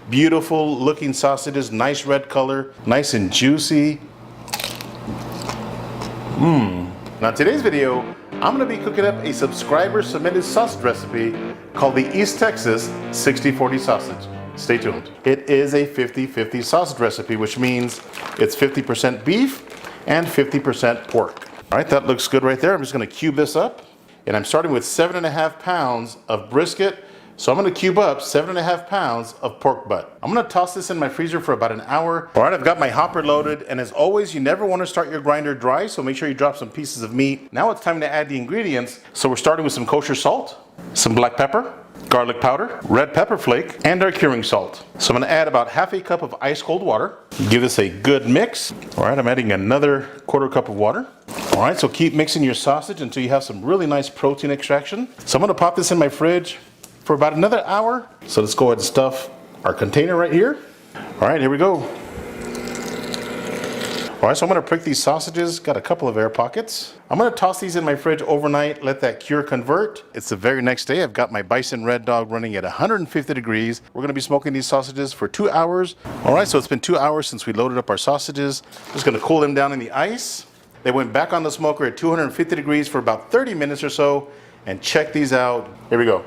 Beautiful looking sausages, nice red color, nice and juicy. Now today's video, I'm gonna be cooking up a subscriber submitted sausage recipe called the East Texas 60/40 sausage. Stay tuned. It is a 50/50 sausage recipe, which means it's 50% beef and 50% pork. All right, that looks good right there. I'm just gonna cube this up, and I'm starting with 7.5 pounds of brisket. So I'm gonna cube up 7.5 pounds of pork butt. I'm gonna toss this in my freezer for about an hour. All right, I've got my hopper loaded, and as always, you never wanna start your grinder dry, so make sure you drop some pieces of meat. Now it's time to add the ingredients. So we're starting with some kosher salt, some black pepper, garlic powder, red pepper flake, and our curing salt. So I'm gonna add about half a cup of ice cold water. Give this a good mix. All right, I'm adding another 1/4 cup of water. All right, so keep mixing your sausage until you have some really nice protein extraction. So I'm gonna pop this in my fridge for about another hour. So let's go ahead and stuff our container right here. All right, here we go. All right, so I'm gonna prick these sausages, got a couple of air pockets. I'm gonna toss these in my fridge overnight, let that cure convert. It's the very next day. I've got my Bison Red Dog running at 150 degrees. We're gonna be smoking these sausages for 2 hours. All right, so it's been 2 hours since we loaded up our sausages. Just gonna cool them down in the ice. They went back on the smoker at 250 degrees for about 30 minutes or so. And check these out. Here we go.